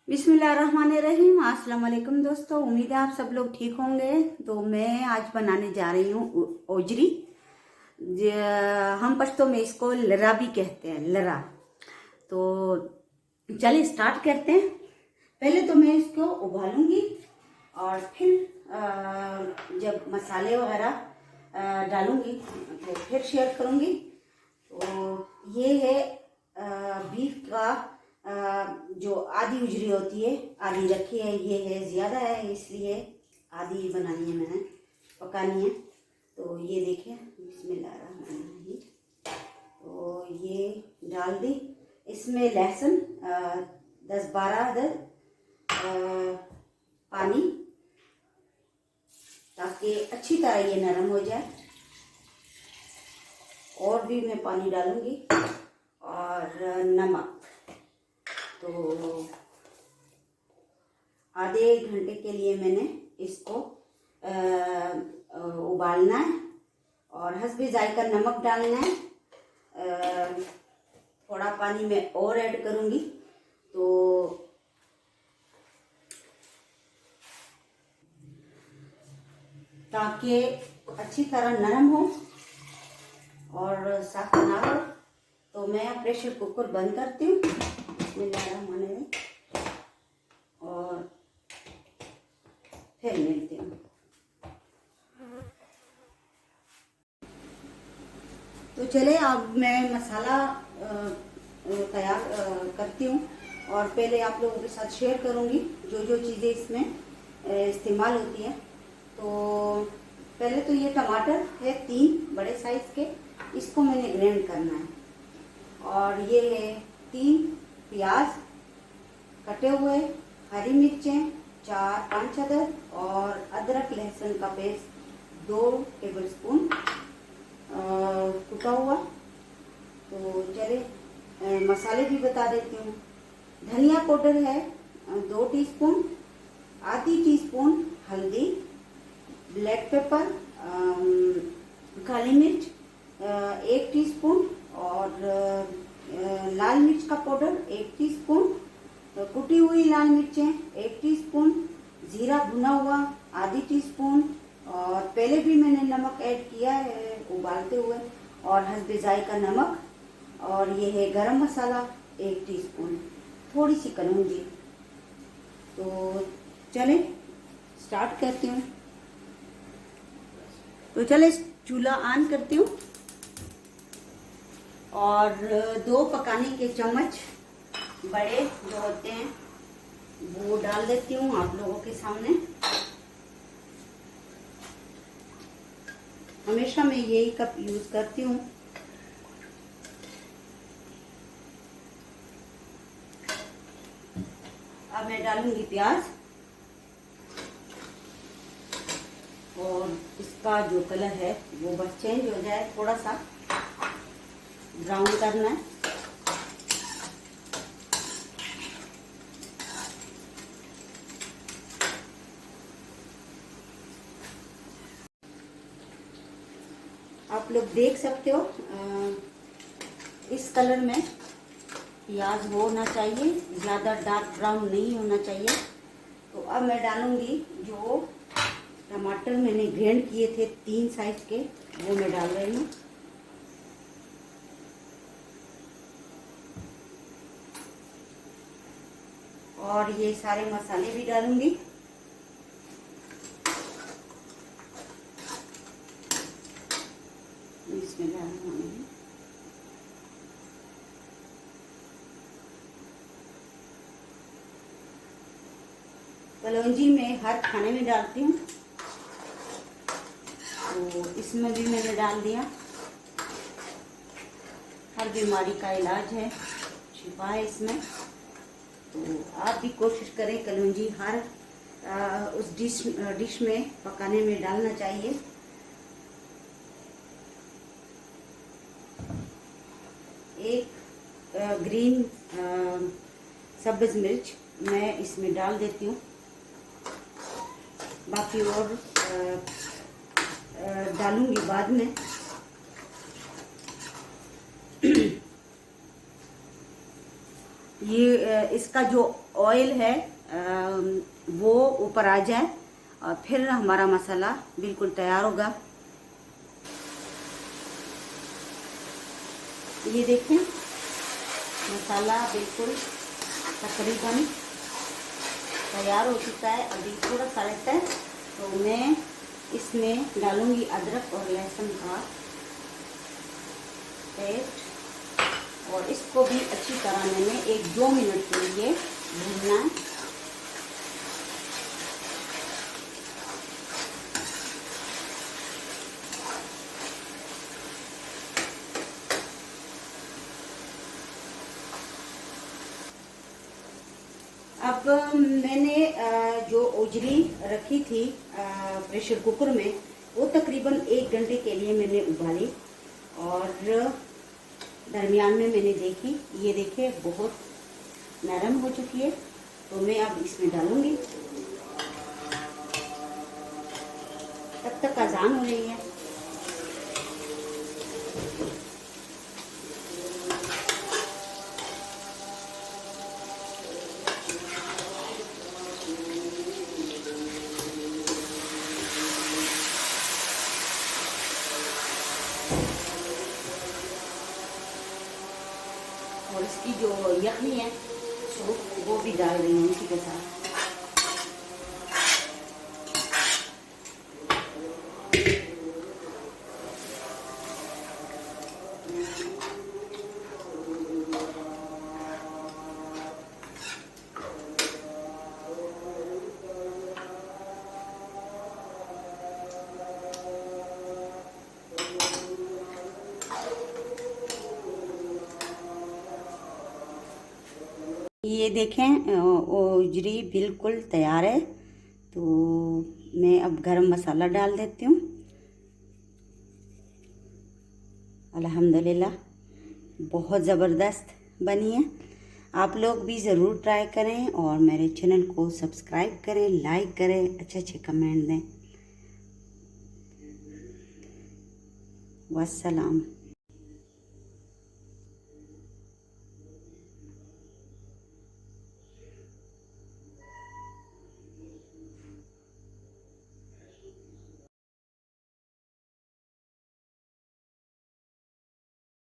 बिस्मिल्लाहिर्रहमानिर्रहीम। अस्सलाम वालेकुम दोस्तों, उम्मीद है आप सब लोग ठीक होंगे। तो मैं आज बनाने जा रही हूँ ओजरी। हम पश्तो में इसको लरा भी कहते हैं, लरा। तो चलिए स्टार्ट करते हैं। पहले तो मैं इसको उबालूंगी और फिर जब मसाले वगैरह डालूंगी तो फिर शेयर करूंगी। तो ये है बीफ का जो आधी उजरी होती है, आधी रखी है। ये है ज़्यादा है इसलिए आधी बनानी है, मैंने पकानी है। तो ये देखिए, बिस्मिल्लाहिर्रहमानिर्रहीम। तो ये डाल दी। इसमें लहसुन 10-12 अदद, पानी, ताकि अच्छी तरह ये नरम हो जाए। और भी मैं पानी डालूंगी और नमक। तो आधे 1 घंटे के लिए मैंने इसको उबालना है और हस्बे जायका नमक डालना है। थोड़ा पानी मैं और ऐड करूंगी तो ताकि अच्छी तरह नरम हो और सख्त ना हो। तो मैं प्रेशर कुकर बंद करती हूँ, बिस्मिल्लाहिर्रहमानिर्रहीम, और फिर मिलती हूँ। तो चले अब मैं मसाला तैयार करती हूँ और पहले आप लोगों के साथ शेयर करूँगी जो जो चीज़ें इसमें इस्तेमाल होती है। तो पहले तो ये टमाटर है 3 बड़े साइज़ के, इसको मैंने ग्राइंड करना है। और ये है 3 प्याज कटे हुए, हरी मिर्चें 4-5 अदद, और अदरक लहसुन का पेस्ट 2 टेबलस्पून कुटा हुआ। तो चले मसाले भी बता देती हूँ। धनिया पाउडर है 2 टीस्पून, आधी टीस्पून हल्दी, ब्लैक पेपर, काली मिर्च 1 टीस्पून, और लाल मिर्च का पाउडर 1 टीस्पून, कुटी हुई लाल मिर्चें 1 टीस्पून, जीरा भुना हुआ आधी टीस्पून, और पहले भी मैंने नमक ऐड किया है उबालते हुए, और हस्बे जायका नमक। और ये है गरम मसाला 1 टीस्पून, थोड़ी सी कलौंजी। तो चले स्टार्ट करती हूँ। तो चले चूल्हा ऑन करती हूँ और 2 पकाने के चम्मच बड़े जो होते हैं वो डाल देती हूँ आप लोगों के सामने। हमेशा मैं यही कप यूज करती हूँ। अब मैं डालूंगी प्याज, और इसका जो कलर है वो बस चेंज हो जाए, थोड़ा सा ब्राउन करना है। आप लोग देख सकते हो इस कलर में प्याज होना चाहिए, ज़्यादा डार्क ब्राउन नहीं होना चाहिए। तो अब मैं डालूंगी जो टमाटर मैंने ग्राइंड किए थे 3 साइज के, वो मैं डाल रही हूँ। और ये सारे मसाले भी डालूंगी। इसमें डालूंगी कलौंजी में हर खाने में डालती हूँ, तो इसमें भी मैंने डाल दिया। हर बीमारी का इलाज है, शिफा है इसमें। तो आप भी कोशिश करें कलौंजी हर उस डिश में पकाने में डालना चाहिए। एक ग्रीन सब्ज मिर्च मैं इसमें डाल देती हूँ, बाकी और डालूंगी बाद में। ये इसका जो ऑयल है वो ऊपर आ जाए और फिर हमारा मसाला बिल्कुल तैयार होगा। ये देखें मसाला बिल्कुल तकरीबन तैयार हो चुका है। अभी थोड़ा सा रहता है तो मैं इसमें डालूंगी अदरक और लहसुन का पेस्ट और इसको भी अच्छी तरह मैंने 1-2 मिनट के लिए भूनना है। अब मैंने जो ओजरी रखी थी प्रेशर कुकर में वो तकरीबन 1 घंटे के लिए मैंने उबाली और दरमियान में मैंने देखी, ये देखिए बहुत नरम हो चुकी है। तो मैं अब इसमें डालूंगी। तब तक अजान हो रही है। और इसकी जो यखनी है सूप वो भी डाल रही हूँ इसी के साथ। ये देखें ओजरी बिल्कुल तैयार है। तो मैं अब गरम मसाला डाल देती हूँ। अल्हम्दुलिल्लाह बहुत ज़बरदस्त बनी है। आप लोग भी ज़रूर ट्राई करें और मेरे चैनल को सब्सक्राइब करें, लाइक करें, अच्छे कमेंट दें। वस्सलाम।